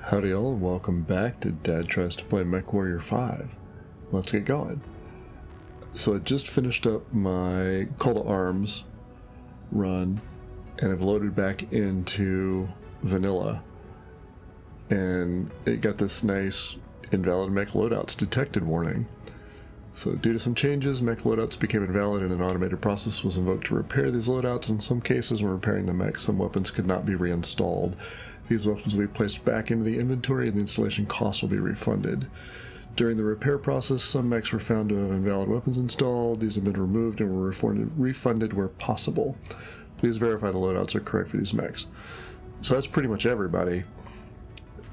Howdy all, and welcome back to Dad Tries to Play Mechwarrior 5. Let's get going. So I just finished up my Call to Arms run, and I've loaded back into Vanilla. And it got this nice invalid mech loadouts detected warning. So due to some changes, mech loadouts became invalid and an automated process was invoked to repair these loadouts. In some cases, when repairing the mech, some weapons could not be reinstalled. These weapons will be placed back into the inventory and the installation costs will be refunded. During the repair process, some mechs were found to have invalid weapons installed. These have been removed and were refunded where possible. Please verify the loadouts are correct for these mechs. So that's pretty much everybody.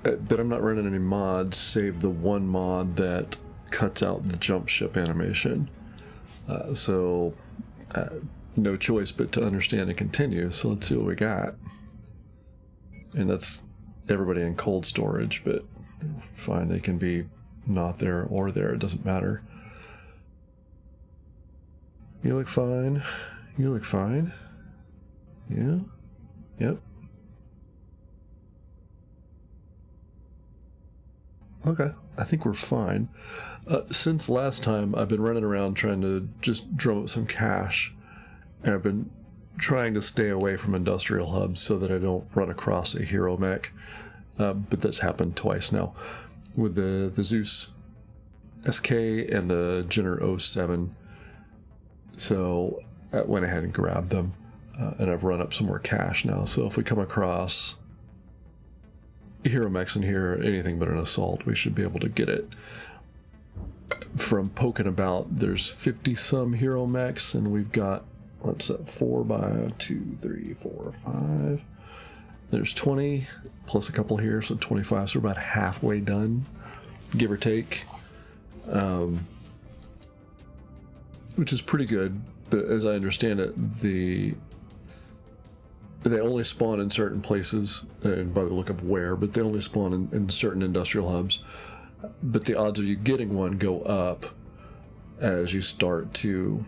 But I'm not running any mods, save the one mod that cuts out the jump ship animation. No choice but to understand and continue. So let's see what we got. And that's everybody in cold storage, but fine, they can be not there or there, it doesn't matter. You look fine. You look fine. Yeah? Yep. Okay, I think we're fine. Since last time, I've been running around trying to just drum up some cash, and I've been trying to stay away from industrial hubs so that I don't run across a hero mech. But that's happened twice now. With the Zeus SK and the Jenner 07. So I went ahead and grabbed them, and I've run up some more cash now. So if we come across hero mechs in here, anything but an assault, we should be able to get it. From poking about, there's 50 some hero mechs, and we've got, what's that, 4 by 2, 3, 4, 5. There's 20 plus a couple here, so 25, so we're about halfway done, give or take, which is pretty good. But as I understand it, they only spawn in certain places, and by the look of where, but they only spawn in certain industrial hubs. But the odds of you getting one go up as you start to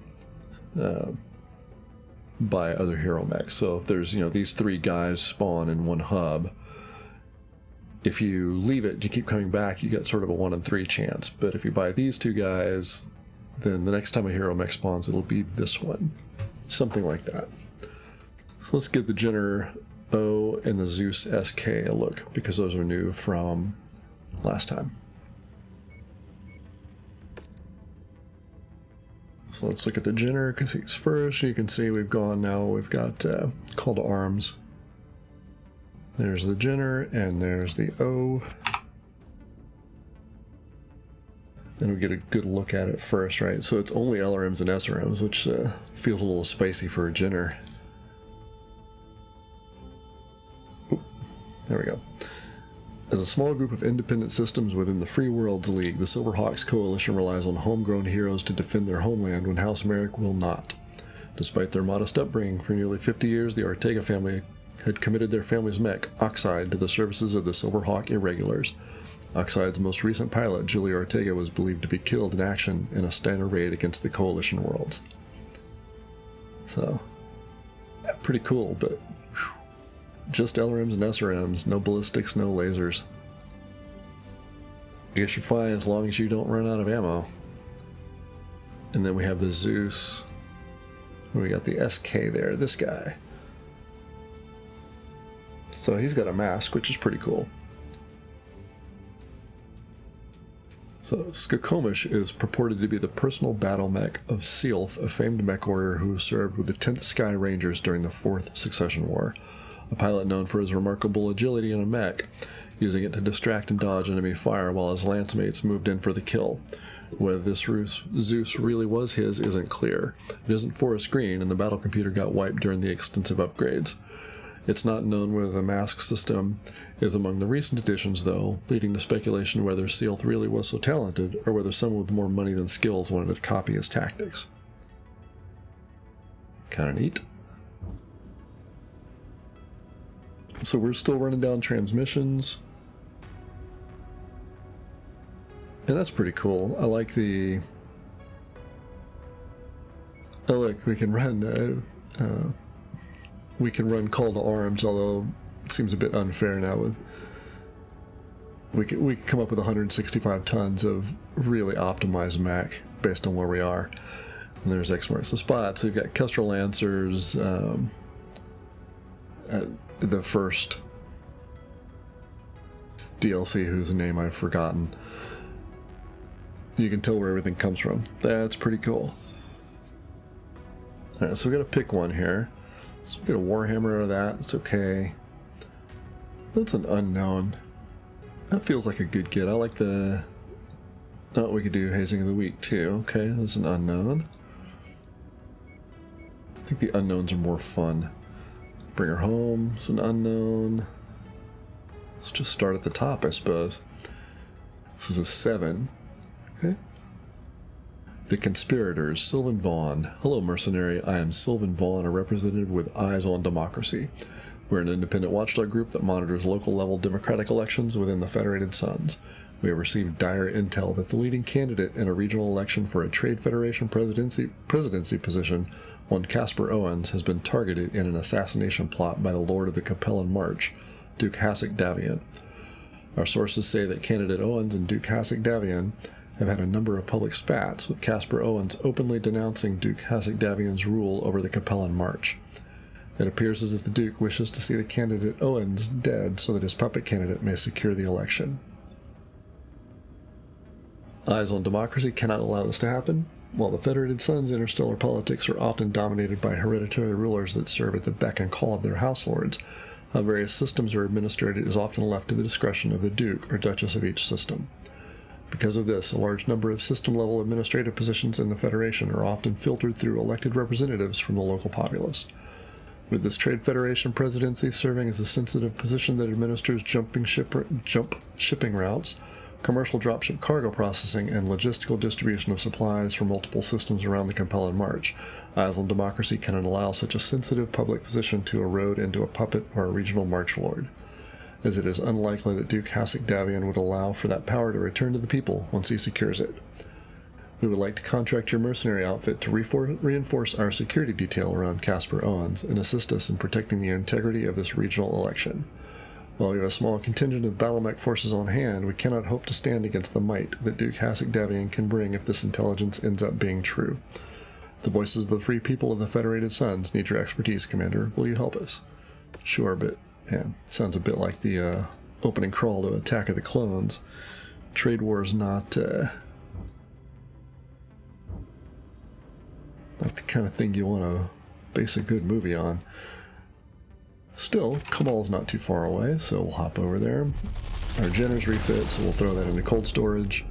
buy other hero mechs. So if there's, these 3 guys spawn in one hub, if you leave it, you keep coming back, you get sort of a 1 in 3 chance. But if you buy these 2 guys, then the next time a hero mech spawns, it'll be this one. Something like that. So let's give the Jenner O and the Zeus SK a look, because those are new from last time. So let's look at the Jenner, because he's first. You can see we've got Call to Arms. There's the Jenner, and there's the O. And we get a good look at it first, right? So it's only LRMs and SRMs, which feels a little spicy for a Jenner. There we go. As a small group of independent systems within the Free Worlds League, the Silverhawks Coalition relies on homegrown heroes to defend their homeland when House Merrick will not. Despite their modest upbringing, for nearly 50 years, the Ortega family had committed their family's mech, Oxide, to the services of the Silverhawk Irregulars. Oxide's most recent pilot, Julie Ortega, was believed to be killed in action in a standard raid against the Coalition worlds. So, yeah, pretty cool, but just LRMs and SRMs, no ballistics, no lasers. I guess you're fine as long as you don't run out of ammo. And then we have the Zeus. We got the SK there, this guy. So he's got a mask, which is pretty cool. So Skokomish is purported to be the personal battle mech of Sealth, a famed mech warrior who served with the 10th Sky Rangers during the 4th Succession War. A pilot known for his remarkable agility in a mech, using it to distract and dodge enemy fire while his lance mates moved in for the kill. Whether this Zeus really was his isn't clear. It isn't forest green, and the battle computer got wiped during the extensive upgrades. It's not known whether the mask system is among the recent additions, though, leading to speculation whether Sealth really was so talented, or whether someone with more money than skills wanted to copy his tactics. Kinda neat. So we're still running down transmissions. And that's pretty cool. I like the... Oh look, we can run Call to Arms, although it seems a bit unfair now with we could come up with 165 tons of really optimized mech based on where we are. And there's X marks the spot. So you've got Kestrel Lancers, the first DLC whose name I've forgotten. You can tell where everything comes from. That's pretty cool. Alright, so we gotta pick one here. So we get a Warhammer out of that. It's okay. That's an unknown. That feels like a good get. I like the... Oh, we could do Hazing of the Week too. Okay, that's an unknown. I think the unknowns are more fun. Bring Her Home. It's an unknown. Let's just start at the top, I suppose. This is a 7. Okay. The Conspirators, Sylvan Vaughn. Hello, mercenary. I am Sylvan Vaughn, a representative with Eyes on Democracy. We're an independent watchdog group that monitors local-level democratic elections within the Federated Suns. We have received dire intel that the leading candidate in a regional election for a Trade Federation presidency position, one Casper Owens, has been targeted in an assassination plot by the Lord of the Capellan March, Duke Hasek Davian. Our sources say that candidate Owens and Duke Hasek Davian have had a number of public spats, with Casper Owens openly denouncing Duke Hasek Davian's rule over the Capellan March. It appears as if the Duke wishes to see the candidate Owens dead so that his puppet candidate may secure the election. Eyes on Democracy cannot allow this to happen. While the Federated Suns' interstellar politics are often dominated by hereditary rulers that serve at the beck and call of their house lords, how various systems are administered is often left to the discretion of the Duke or Duchess of each system. Because of this, a large number of system-level administrative positions in the Federation are often filtered through elected representatives from the local populace. With this Trade Federation presidency serving as a sensitive position that administers jump shipping routes, commercial dropship cargo processing, and logistical distribution of supplies for multiple systems around the Capellan March, Eyes on Democracy cannot allow such a sensitive public position to erode into a puppet or a regional march lord, as it is unlikely that Duke Hasek Davian would allow for that power to return to the people once he secures it. We would like to contract your mercenary outfit to reinforce our security detail around Casper Owens and assist us in protecting the integrity of this regional election. While we have a small contingent of battlemech forces on hand, we cannot hope to stand against the might that Duke Hasek Davian can bring if this intelligence ends up being true. The voices of the free people of the Federated Suns need your expertise, Commander. Will you help us? Sure, but man, sounds a bit like the opening crawl to Attack of the Clones. Trade war is not the kind of thing you want to base a good movie on. Still, Kamal's not too far away, so we'll hop over there. Our geners refit, so we'll throw that into cold storage.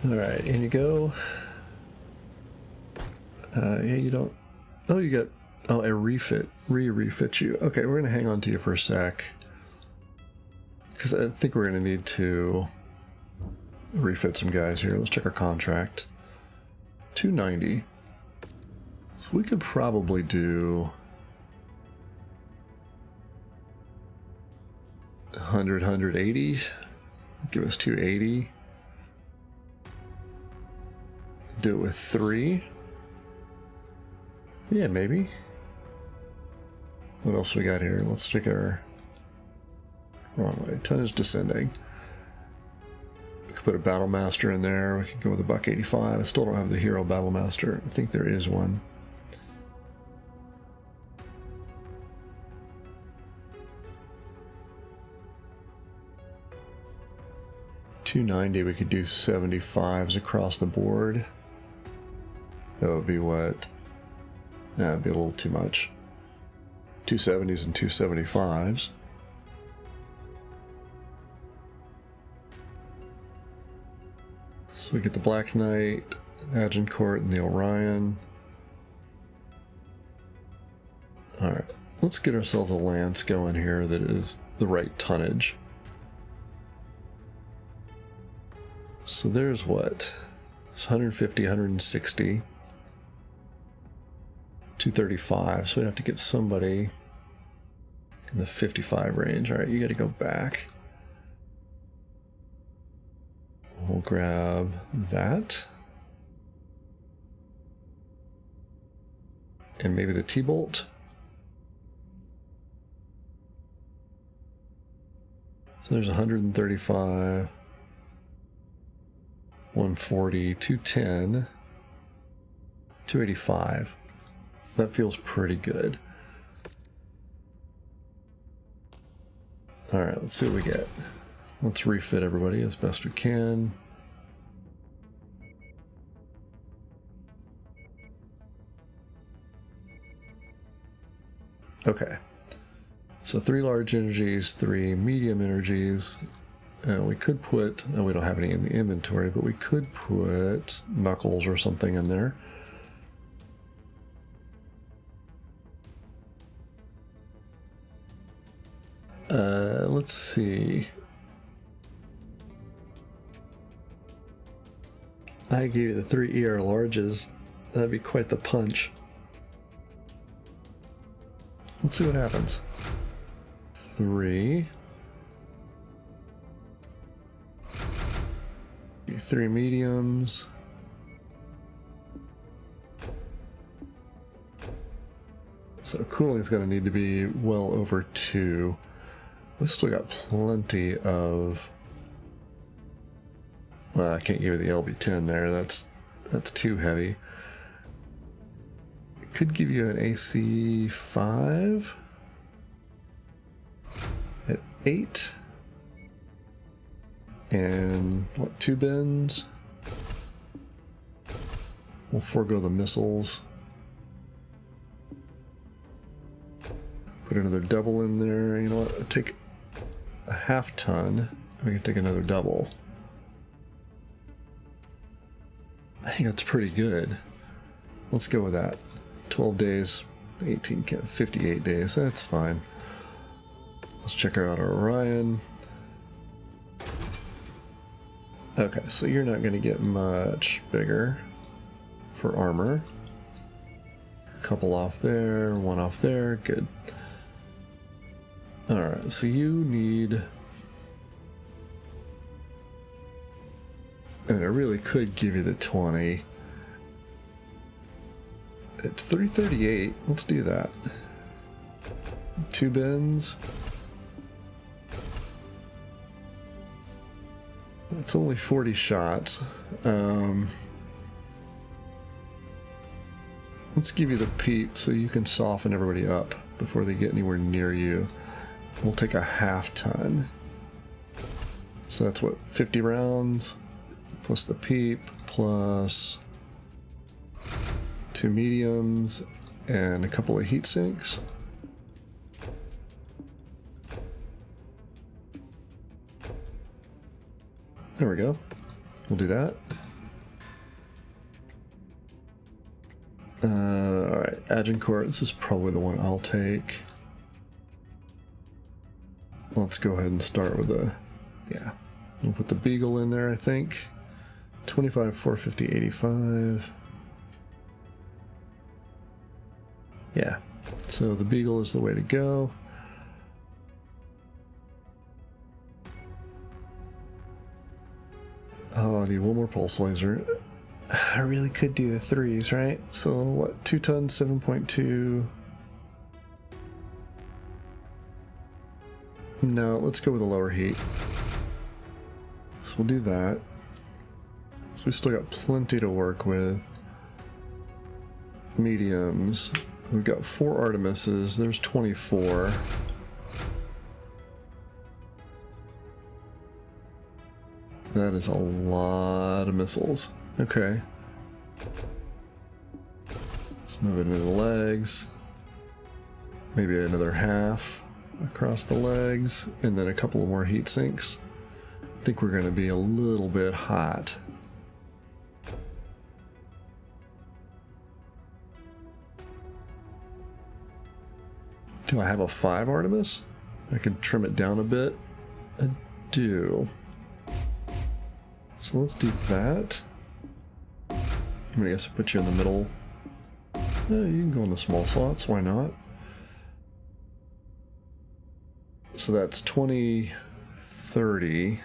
Alright, in you go. Yeah, you don't... Oh, you got... Oh, a refit. Refit you. Okay, we're going to hang on to you for a sec. Because I think we're going to need to refit some guys here. Let's check our contract. 290. So we could probably do 100, 180. Give us 280. Do it with 3. Yeah, maybe. What else we got here? Let's check our... Wrong way. Tonnage descending. We could put a Battle Master in there. We could go with a Buck 85. I still don't have the Hero Battle Master. I think there is one. $290. We could do 75s across the board. That would be what? Nah, it'd be a little too much. 270s and 275s. So we get the Black Knight, Agincourt, and the Orion. Alright, let's get ourselves a lance going here that is the right tonnage. So there's what? It's 150, 160. 235, so we'd have to get somebody in the 55 range. Alright, you gotta go back. we'll grab that. And maybe the T-bolt. So there's 135, 140, 210, 285. That feels pretty good. All right, let's see what we get. Let's refit everybody as best we can. Okay, so 3 large energies, 3 medium energies. We could put, oh, we don't have any in the inventory, but we could put knuckles or something in there. Let's see. I gave you the 3 ER larges. That'd be quite the punch. Let's see what happens. 3. 3 mediums. So cooling is going to need to be well over 2. We still got plenty of... Well, I can't give you the LB10 there. That's too heavy. Could give you an AC 5 at 8. And what, 2 bins? We'll forego the missiles. Put another double in there. You know what? I'll take a half ton. We can take another double. I think that's pretty good. Let's go with that. 12 days, 18, 58 days. That's fine. Let's check out our Orion. Okay, so you're not going to get much bigger for armor. A couple off there, 1 off there. Good. Alright, so you need... I mean, I really could give you the 20. At 338, let's do that. 2 bins. That's only 40 shots. Let's give you the peep so you can soften everybody up before they get anywhere near you. We'll take a half ton. So that's what, 50 rounds? Plus the peep, plus 2 mediums, and a couple of heat sinks. There we go. We'll do that. Alright, Agincourt, this is probably the one I'll take. Let's go ahead and start with the, yeah, we'll put the Beagle in there, I think. 25, 450, 85. Yeah, so the Beagle is the way to go. Oh, I need 1 more pulse laser. I really could do the 3s, right? So what, 2 tons, 7.2. No, let's go with a lower heat. So we'll do that. So we still got plenty to work with. Mediums. We've got 4 Artemises. There's 24. That is a lot of missiles. Okay. Let's move it into the legs. Maybe another half across the legs, and then a couple more heat sinks. I think we're going to be a little bit hot. Do I have a 5 Artemis? I could trim it down a bit. I do. So let's do that. I'm gonna guess I'll put you in the middle. You can go in the small slots, why not? So that's 20, 30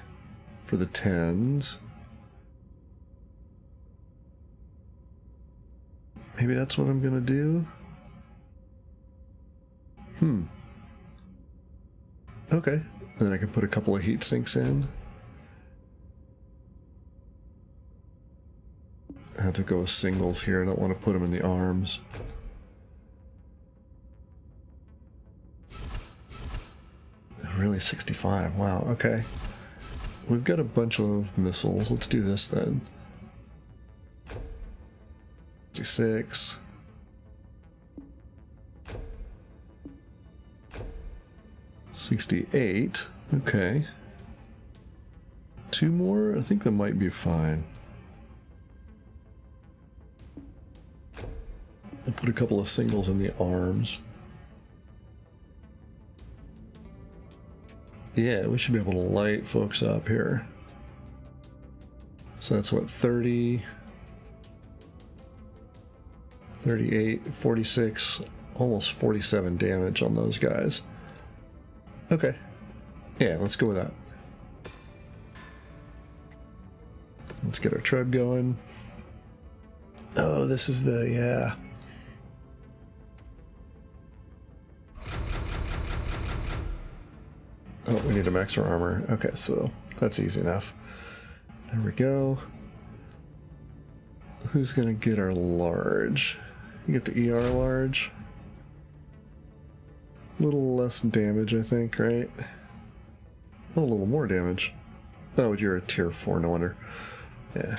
for the 10s. Maybe that's what I'm gonna do. Okay. Then I can put a couple of heat sinks in. I have to go with singles here. I don't want to put them in the arms. Really, 65. Wow, okay. We've got a bunch of missiles. Let's do this then. 66. 68. Okay. 2 more? I think that might be fine. I'll put a couple of singles in the arms. Yeah, we should be able to light folks up here. So that's what, 30, 38, 46, almost 47 damage on those guys. Okay. Yeah, let's go with that. Let's get our treb going. Oh, this is the, yeah. Oh, we need a extra armor. Okay, so that's easy enough. There we go. Who's gonna get our large? You get the ER large. A little less damage, I think, right? Oh, a little more damage. Oh, you're a tier 4, no wonder. Yeah.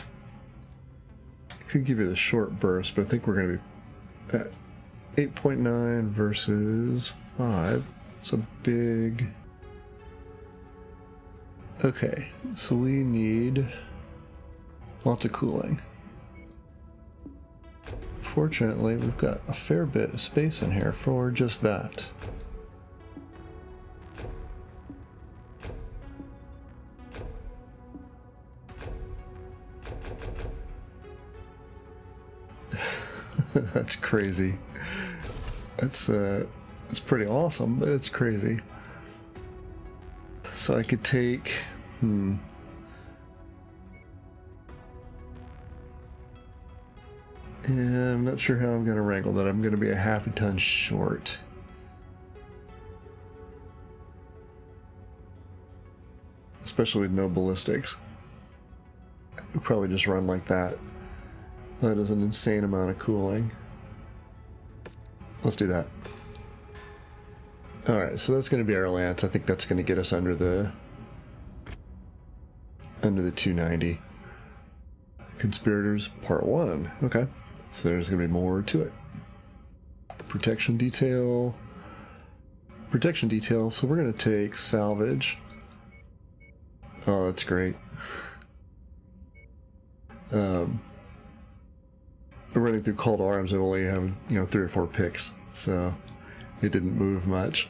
Could give you the short burst, but I think we're gonna be at 8.9 versus 5. It's a big... Okay, so we need lots of cooling. Fortunately, we've got a fair bit of space in here for just that. That's crazy. It's pretty awesome, but it's crazy. So I could take, yeah, I'm not sure how I'm going to wrangle that. I'm going to be a half a ton short. Especially with no ballistics. We'll probably just run like that. That is an insane amount of cooling. Let's do that. Alright, so that's going to be our lance. I think that's going to get us under the 290. Conspirators Part 1. Okay. So there's going to be more to it. Protection detail. Protection detail. So we're going to take salvage. Oh, that's great. Running through call to arms, I only have, 3 or 4 picks, so it didn't move much.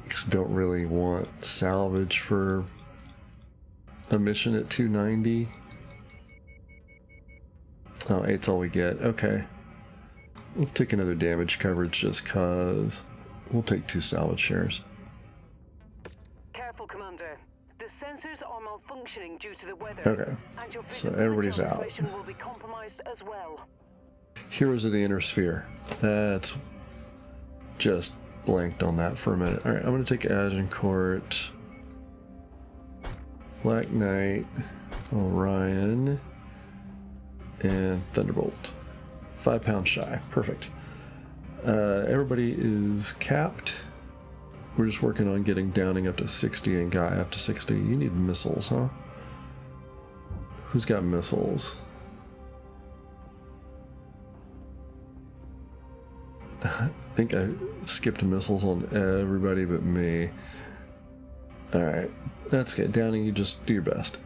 Just don't really want salvage for a mission at 290. Oh, 8's all we get. Okay. Let's take another damage coverage just cause. We'll take 2 salvage shares. Careful, Commander. The sensors are malfunctioning due to the weather. Okay. And your So everybody's out. will be compromised as well. Heroes of the Inner Sphere. That's just blanked on that for a minute. Alright, I'm going to take Agincourt, Black Knight, Orion, and Thunderbolt. 5 pounds shy. Perfect. Everybody is capped. We're just working on getting Downing up to 60 and Guy up to 60. You need missiles, huh? Who's got missiles? I think I skipped missiles on everybody but me. Alright, that's good. Downing, you just do your best.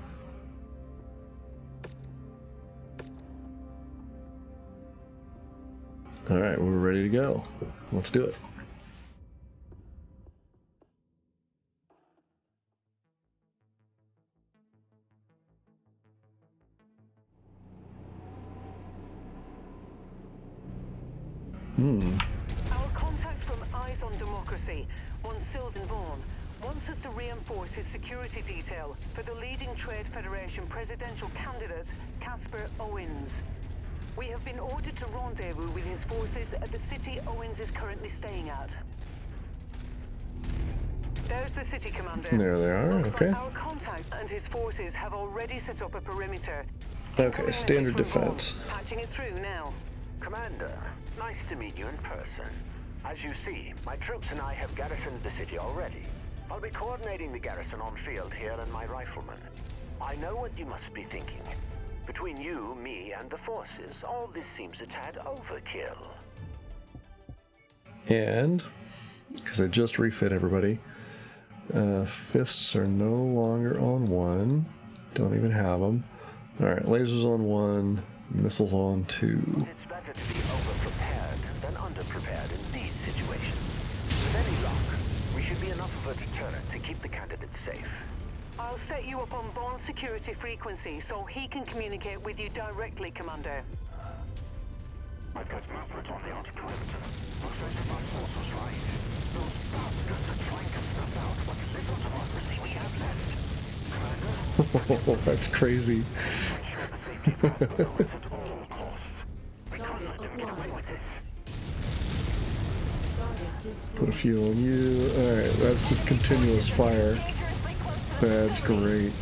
Alright, we're ready to go. Let's do it. Our contact from Eyes on Democracy, one Sylvan Vaughan, wants us to reinforce his security detail for the leading Trade Federation presidential candidate, Casper Owens. We have been ordered to rendezvous with his forces at the city Owens is currently staying at. There's the city, Commander. There they are, Looks okay. like our contact and his forces have already set up a perimeter. Okay, standard defense. Patching it through now. Commander, nice to meet you in person. As you see, my troops and I have garrisoned the city already. I'll be coordinating the garrison on field here and my riflemen. I know what you must be thinking. Between you, me, and the forces, all this seems a tad overkill. And, because I just refit everybody, fists are no longer on 1. Don't even have them. Alright, lasers on 1, missiles on 2. It's better to be over-prepared than under-prepared in these situations. With any luck, we should be enough of a deterrent to keep the candidates safe. I'll set you up on Bond's security frequency so he can communicate with you directly, Commander. I've got movement on the outer perimeter. Looks like the vice force was right. Those bastards are trying to snuff out what little democracy we have left. Commander? That's crazy. Ensure the safety of Hospital at all costs. We can't let them get away with this. Put a few on you. Alright, that's just continuous fire. That's great.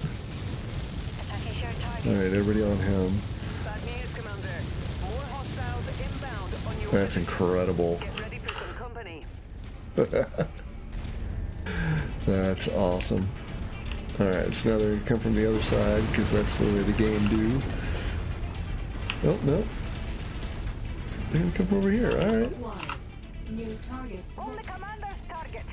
Alright, everybody on him. Bad news, Commander. More hostiles inbound on your That's incredible. Get ready for some company. That's awesome. Alright, so now they're gonna come from the other side, because that's the way the game do. Oh, no. They're gonna come from over here, alright. New target. On the commander's target.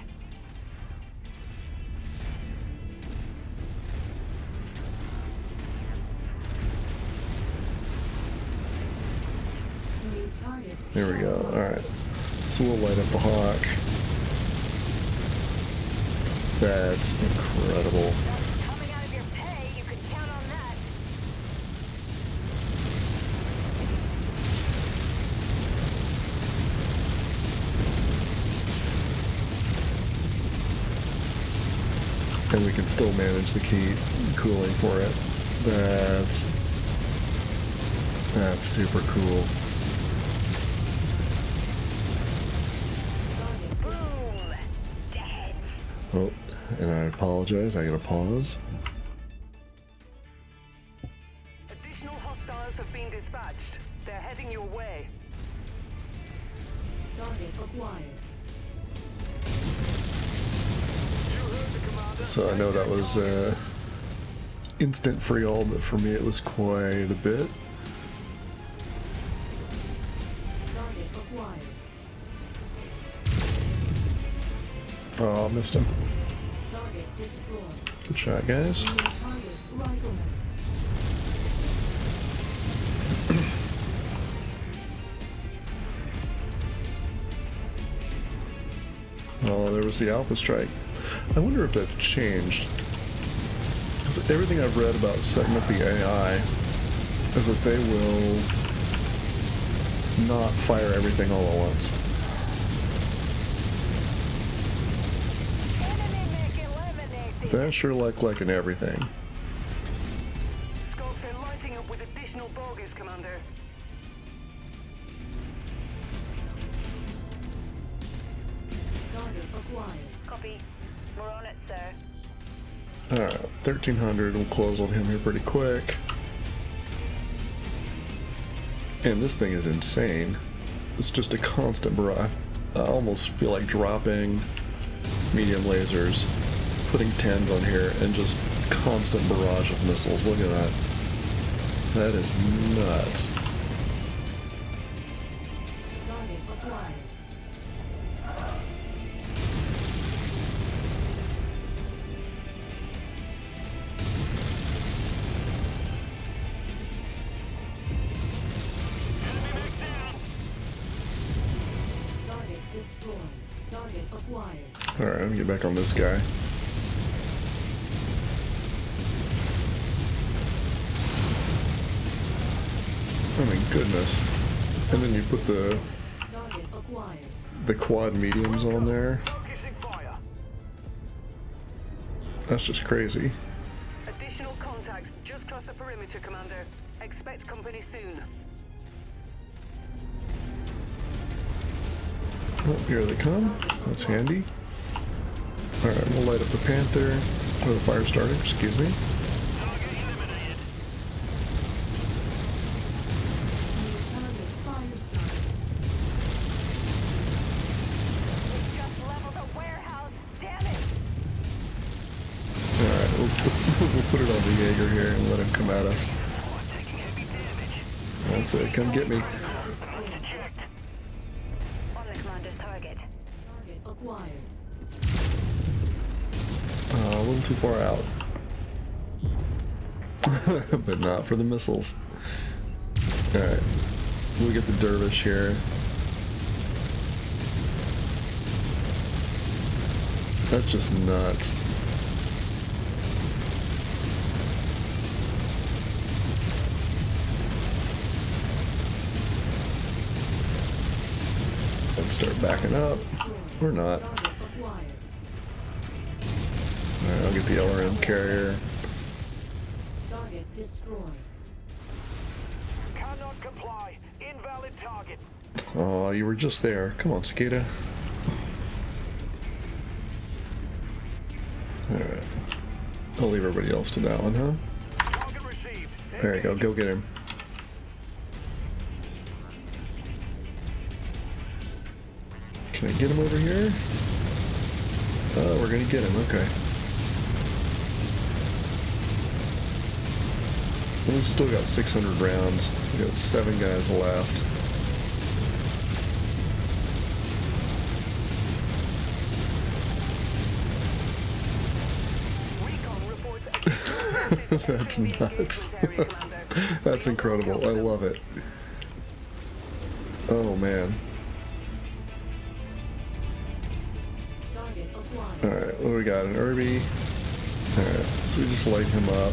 New target. There we go, alright. So we'll light up the Hawk. That's incredible. That's coming out of your pay. You can count on that. And we can still manage the cooling for it. That's super cool. Boom. Dead. Oh, and I apologize, I gotta pause. Additional hostiles have been dispatched. They're heading your way. Target acquired. So I know that was instant free all, but for me it was quite a bit. Target acquired. Oh, missed him. Target destroyed. Good shot, guys. New target rifleman. Oh, there was the Alpha Strike. I wonder if that changed. Because everything I've read about setting up the AI is that they will not fire everything all at once. That's sure like in everything. Scopes are lighting up with additional bogies, Commander. Target acquired. Copy. We're on it, sir. Alright, 1300, we'll close on him here pretty quick. And this thing is insane. It's just a constant barrage. I almost feel like dropping medium lasers, putting 10s on here, and just constant barrage of missiles. Look at that. That is nuts. Target acquired. Target destroyed. Target acquired. Alright, I'm gonna get back on this guy. Oh my goodness. And then you put Target acquired. the quad mediums on there. Focusing fire. That's just crazy. Additional contacts just crossed the perimeter, Commander. Expect company soon. Oh, here they come. That's handy. Alright, we'll light up the Panther. Or the fire starter, excuse me. Alright, we'll put it on the Jaeger here and let him come at us. That's it, come get me. On the commander's target. Target acquired. A little too far out. But not for the missiles. Alright, we'll get the dervish here. That's just nuts. Let's start backing up. Or not. Target acquired. Alright, I'll get the LRM carrier. Target destroyed. Cannot comply. Invalid target. Oh, you were just there. Come on, Cicada. Alright. I'll leave everybody else to that one, huh? Target received. There you go, go get him. Can I get him over here? Oh, we're gonna get him, okay. We've still got 600 rounds. We've got 7 guys left. That's nuts. That's incredible. I love it. Oh man. Target acquired. Alright, what do we got? An Irby. Alright, so we just light him up.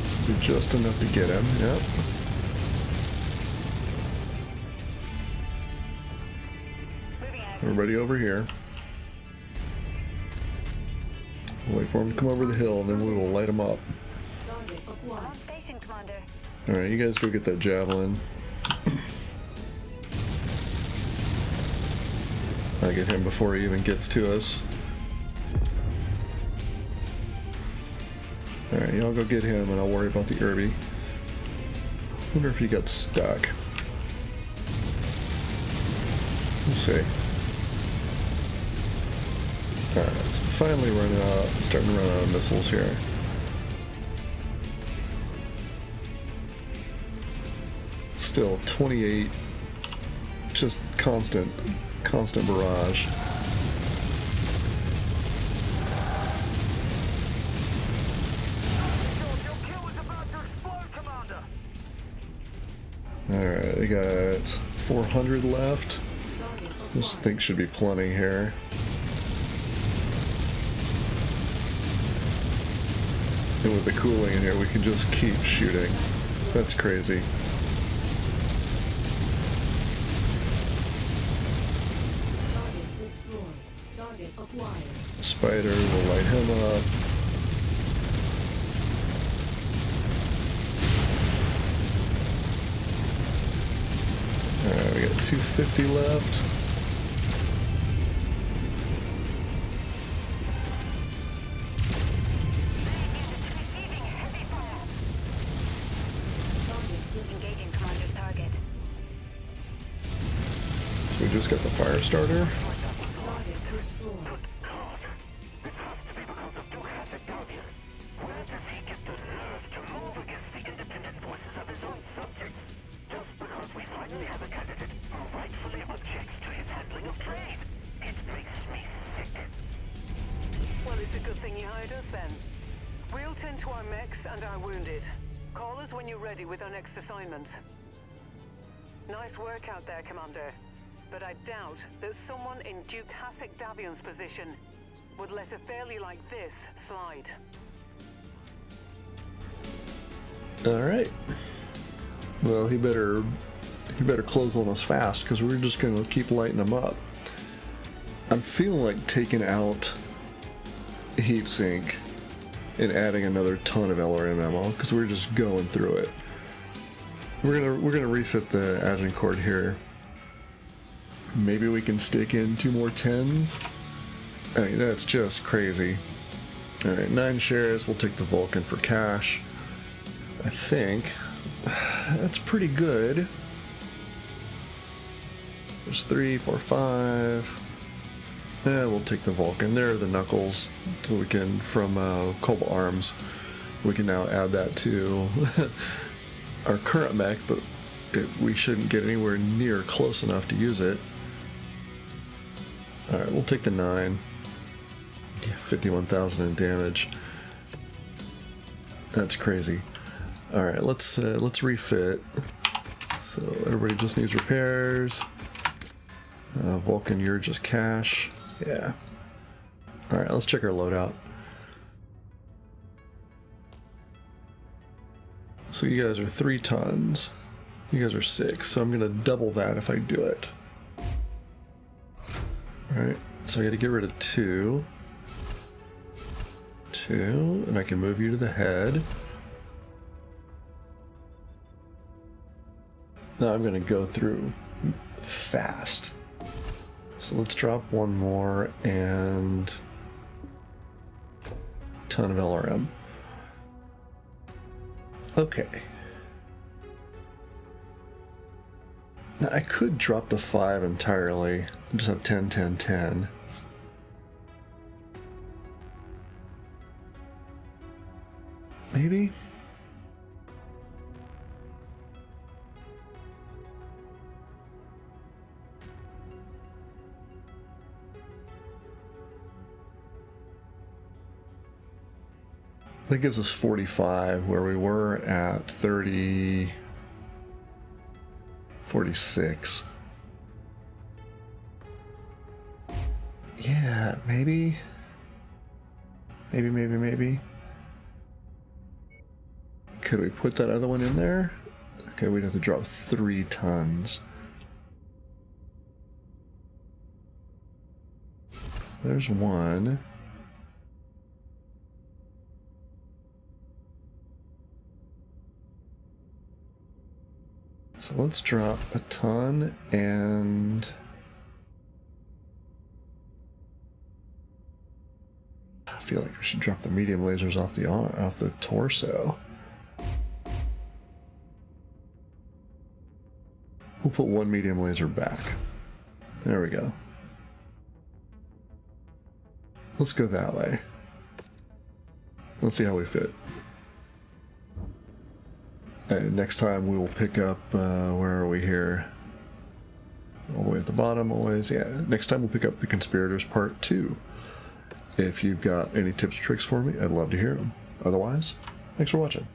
This will be just enough to get him. Yep. Moving out. Everybody over here. We'll wait for him to come over the hill and then we will light him up. Target acquired. On station, Commander. Alright, you guys go get that javelin. I get him before he even gets to us. Alright, y'all go get him and I'll worry about the Irby. Wonder if he got stuck. Let's see. Alright, so finally starting to run out of missiles here. Still 28, just constant barrage. Your kill is about to explode, Commander. Alright, they got 400 left. Target This acquired. thing should be plenty here. And with the cooling in here, we can just keep shooting. That's crazy. Target destroyed. Target acquired. Spider, we'll light him up. Alright, we got 250 left. Target destroyed. Engaging Commander's target. So we just got the fire starter. Target destroyed. This has to be because of Ducat's Guardian. Where does he get the nerve to move against the independent voices of his own subjects? Just because we finally have a candidate who rightfully objects to his handling of trade. It makes me sick. Well, it's a good thing you hired us then. We'll tend to our mechs and our wounded. Call us when you're ready with our next assignment. Nice work out there, Commander. But I doubt that someone in Duke Hasek Davion's position would let a fairly like this slide. Alright. Well, he better close on us fast, because we're just gonna keep lighting him up. I'm feeling like taking out Heatsink and adding another ton of LRM ammo, because we're just going through it. We're gonna refit the Agincourt here. Maybe we can stick in 2 more 10s. I mean, that's just crazy. Alright, 9 shares. We'll take the Vulcan for cash. I think that's pretty good. There's 3, 4, 5. Yeah, we'll take the Vulcan. There are the Knuckles. So we can, from Cobalt Arms, we can now add that to our current mech, but we shouldn't get anywhere near close enough to use it. Alright, we'll take the 9. 51,000 in damage. That's crazy. Alright, let's refit. So everybody just needs repairs. Vulcan, you're just cash. Yeah. Alright, let's check our loadout. So you guys are 3 tons. You guys are 6, so I'm gonna double that if I do it. Alright, so I gotta get rid of 2. 2, and I can move you to the head. Now I'm gonna go through fast. So let's drop 1 more and ton of LRM. Okay. Now I could drop the 5 entirely and just have 10, 10, 10. Maybe? That gives us 45, where we were at 30, 46. Yeah, maybe. Maybe. Could we put that other one in there? Okay, we'd have to drop 3 tons. There's 1. So let's drop a ton and I feel like we should drop the medium lasers off the torso. We'll put 1 medium laser back. There we go. Let's go that way. Let's see how we fit. Next time we will pick up, where are we here? All the way at the bottom, always. Yeah, next time we'll pick up the Conspirators Part 2. If you've got any tips or tricks for me, I'd love to hear them. Otherwise, thanks for watching.